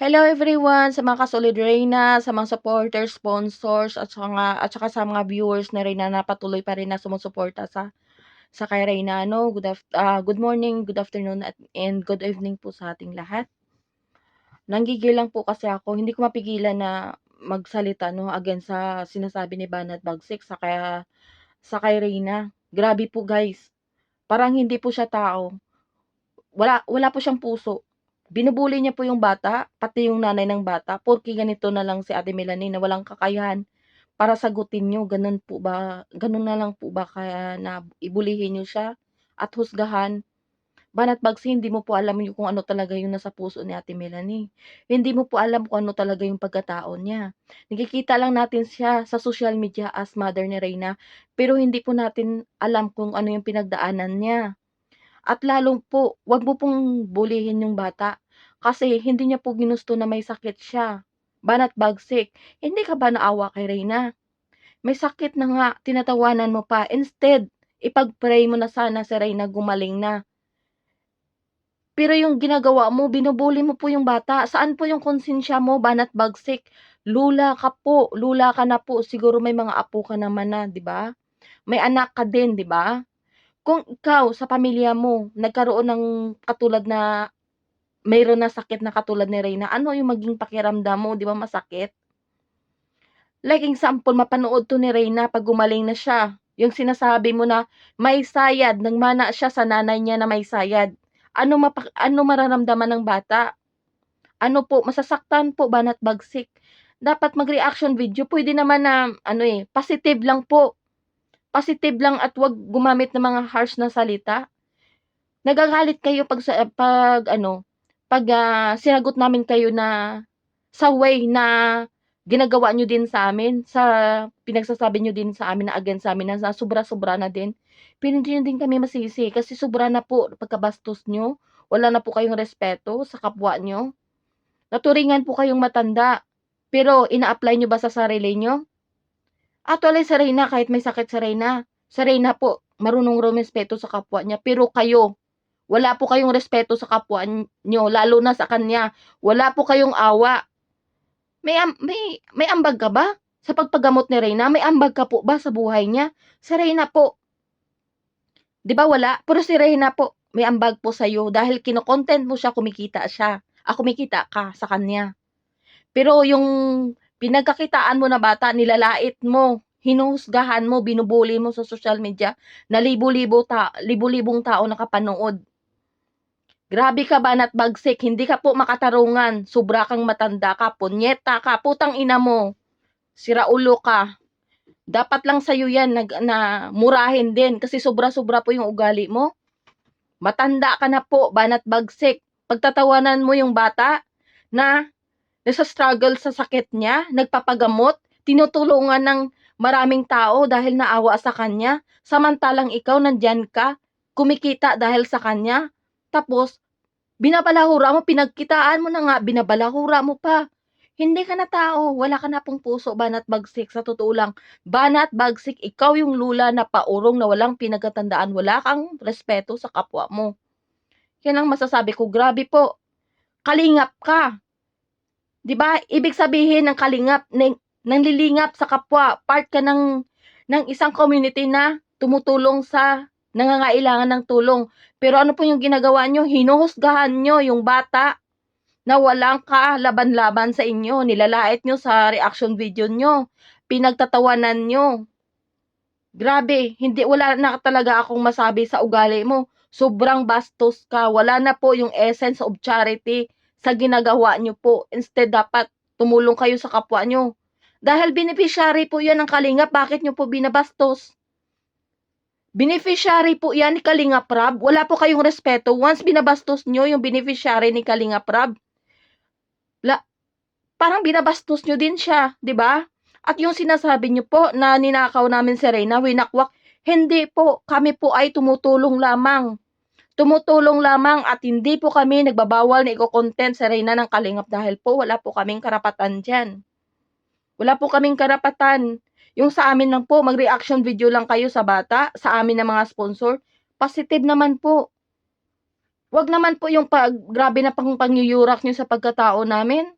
Hello everyone sa mga kasolid Reyna, sa mga supporters, sponsors at saka sa mga viewers na Reyna na patuloy pa rin na sumusuporta sa kay Reyna, no. Good morning, good afternoon and good evening po sa ating lahat. Nanggigil lang po kasi ako, hindi ko mapigilan na magsalita no against sa sinasabi ni Banat Bagsik sa kay Reyna. Grabe po guys. Parang hindi po siya tao. Wala po siyang puso. Binubuli niya po yung bata, pati yung nanay ng bata, porke ganito na lang si Ate Melanie na walang kakayahan para sagutin niyo, gano'n po ba, gano'n na lang po ba kaya na ibulihin niyo siya at husgahan? Banat Bagsi, hindi mo po alam yung kung ano talaga yung nasa puso ni Ate Melanie. Hindi mo po alam kung ano talaga yung pagkatao niya. Nakikita lang natin siya sa social media as mother ni Reyna, pero hindi po natin alam kung ano yung pinagdaanan niya. At lalong po, 'wag mo pong bulihin yung bata, kasi hindi niya po ginusto na may sakit siya. Banat Bagsik, hindi ka ba naawa kay Reyna? May sakit na nga, tinatawanan mo pa. Instead, ipag-pray mo na sana si Reyna gumaling na. Pero yung ginagawa mo, binubuli mo po yung bata. Saan po yung konsensya mo, Banat Bagsik? Lula ka po, lula ka na po. Siguro may mga apo ka naman na, 'di ba? May anak ka din, 'di ba? Kung ikaw sa pamilya mo nagkaroon ng katulad na mayroon na sakit na katulad ni Reyna, ano yung maging pakiramdam mo, 'di ba masakit? Like example, mapanood 'to ni Reyna 'pag gumaling na siya, yung sinasabi mo na may sayad, nagmana siya sa nanay niya na may sayad. Ano mararamdaman ng bata? Ano po, masasaktan po, Banat Bagsik. Dapat mag-reaction video, puwede naman na ano, positive lang po. Positive lang at 'wag gumamit ng mga harsh na salita. Nagagalit kayo 'pag ano, 'pag sinagot namin kayo na sa way na ginagawa niyo din sa amin, sa pinagsasabi niyo din sa amin na against sa'min na sobra-sobra na din. Pero hindi niyo din kami masisi kasi sobra na po pagkabastos niyo, wala na po kayong respeto sa kapwa niyo. Naturingan po kayong matanda, pero ina-apply niyo ba sa sarili niyo? Actually si Reyna kahit may sakit si Reyna po marunong rumespeto sa kapwa niya, pero kayo wala po kayong respeto sa kapwa niyo, lalo na sa kanya. Wala po kayong awa. May ambag ka ba sa pagpagamot ni Reyna? May ambag ka po ba sa buhay niya? Si Reyna po, 'di ba wala? Pero si Reyna po, may ambag po sa'yo dahil kino-content mo siya, kumikita siya. Kumikita ka sa kanya. Pero yung pinagkakitaan mo na bata, nilalait mo, hinuhusgahan mo, binubuli mo sa social media na libo-libong tao nakapanood. Grabe ka, Banat Bagsik, hindi ka po makatarungan, sobra kang matanda ka, punyeta ka, putang ina mo, siraulo ka. Dapat lang sa'yo yan na murahin din kasi sobra-sobra po yung ugali mo. Matanda ka na po, Banat Bagsik. Pagtatawanan mo yung bata na nasa-struggle sa sakit niya, nagpapagamot, tinutulungan ng maraming tao dahil naawa sa kanya, samantalang ikaw nandiyan ka, kumikita dahil sa kanya, tapos binabalahura mo, pinagkitaan mo na nga, binabalahura mo pa. Hindi ka na tao, wala ka na pong puso, Banat Bagsik, sa totoo lang. Banat Bagsik, ikaw yung lula na paurong na walang pinagkatandaan, wala kang respeto sa kapwa mo. Yan ang masasabi ko, grabe po, kalingap ka. 'Di ba? Ibig sabihin ng kalingap, nanlilingap sa kapwa, part ka ng isang community na tumutulong sa nangangailangan ng tulong. Pero ano po yung ginagawa niyo? Hinuhusgahan niyo yung bata na walang kalaban-laban sa inyo. Nilalait niyo sa reaction video niyo. Pinagtatawanan niyo. Grabe, wala na talaga akong masabi sa ugali mo. Sobrang bastos ka. Wala na po yung essence of charity sa ginagawa niyo po. Instead, dapat tumulong kayo sa kapwa niyo. Dahil beneficiary po yan ng Kalingap, bakit niyo po binabastos? Beneficiary po yan ni Kalingap Rab. Wala po kayong respeto. Once binabastos niyo yung beneficiary ni Kalingap Rab, parang binabastos niyo din siya, 'di ba? At yung sinasabi niyo po na ninakaw namin si Reyna, winakwak, hindi po, kami po ay tumutulong lamang. Tumutulong lamang at hindi po kami nagbabawal na iko-content si Reyna ng Kalingap dahil po wala po kaming karapatan diyan. Wala po kaming karapatan. Yung sa amin lang po, mag-reaction video lang kayo sa bata, sa amin na mga sponsor. Positive naman po. 'Wag naman po yung grabe na pangyuyurak niyo sa pagkatao namin.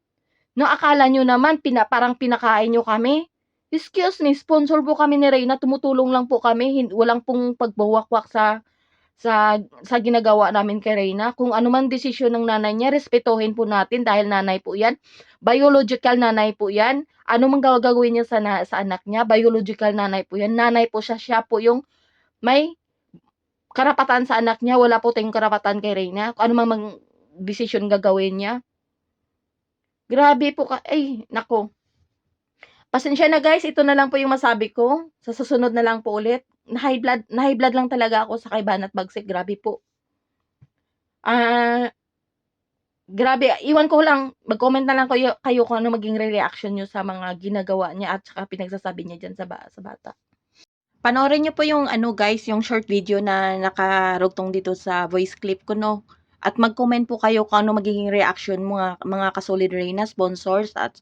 No, akala niyo naman parang pinakain niyo kami. Excuse me, sponsor po kami ni Reyna, tumutulong lang po kami, walang pong pagwawakwak sa ginagawa namin kay Reyna. Kung ano man desisyon ng nanay niya, respetuhin po natin dahil nanay po 'yan. Biological nanay po 'yan. Ano mang gagawin niya sa anak niya, biological nanay po 'yan. Nanay po siya, siya po yung may karapatan sa anak niya, wala po tayong karapatan kay Reyna. Kung ano mang desisyon gagawin niya. Grabe po ay naku. Pasensya na guys, ito na lang po yung masabi ko. Sa susunod na lang po ulit. Na-high blood lang talaga ako sa kay Banat Bagsik. Grabe po. Grabe. Iwan ko lang, mag-comment na lang kayo kung ano maging reaction nyo sa mga ginagawa niya at saka pinagsasabi niya dyan sa bata. Panoorin niyo po yung ano guys, yung short video na nakarugtong dito sa voice clip ko, no. At mag-comment po kayo kung ano magiging reaction mga kasolid Reyna, sponsors at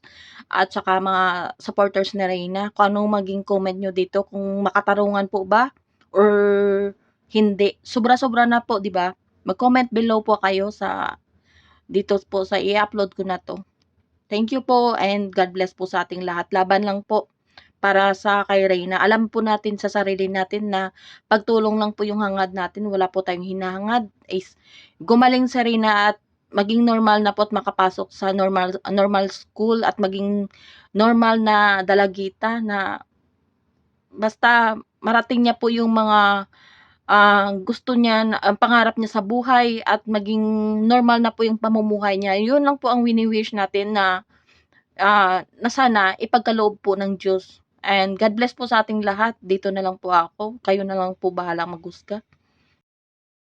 saka mga supporters ni Reyna. Kung ano maging comment nyo dito, kung makatarungan po ba or hindi. Sobra-sobra na po, 'di ba? Mag-comment below po kayo dito po sa i-upload ko na to. Thank you po and God bless po sa ating lahat. Laban lang po para sa kay Reyna. Alam po natin sa sarili natin na pagtulong lang po yung hangad natin. Wala po tayong hinahangad. Is gumaling sa Reyna at maging normal na po at makapasok sa normal school at maging normal na dalagita na basta marating niya po yung mga gusto niya, ang pangarap niya sa buhay at maging normal na po yung pamumuhay niya. Yun lang po ang wini-wish natin na sana ipagkaloob po ng Diyos. And God bless po sa ating lahat. Dito na lang po ako. Kayo na lang po bahalang maghusga.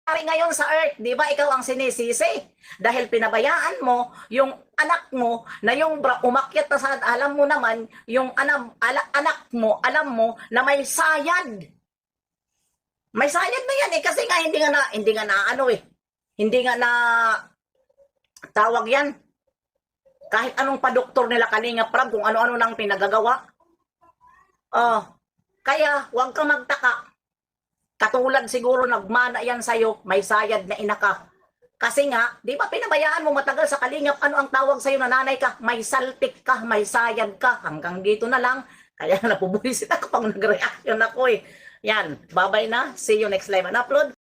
Ngayon sa earth, di ba ikaw ang sinisisi? Dahil pinabayaan mo yung anak mo na yung umakyat na sa alam mo naman, yung anak mo, alam mo na may sayad. May sayad na yan kasi nga hindi nga na ano eh. Hindi nga na tawag yan. Kahit anong padoktor nila Kalinga Prab, kung ano-ano nang pinagagawa. Kaya huwag kang magtaka. Katulad siguro nagmana yan sa'yo, may sayad na ina ka. Kasi nga, di ba pinabayaan mo matagal sa kalingap, ano ang tawag sa'yo na nanay ka? May saltik ka, may sayad ka. Hanggang dito na lang. Kaya napubulisit ako pang nag-reaction ako eh. Yan, bye-bye na. See you next live and upload.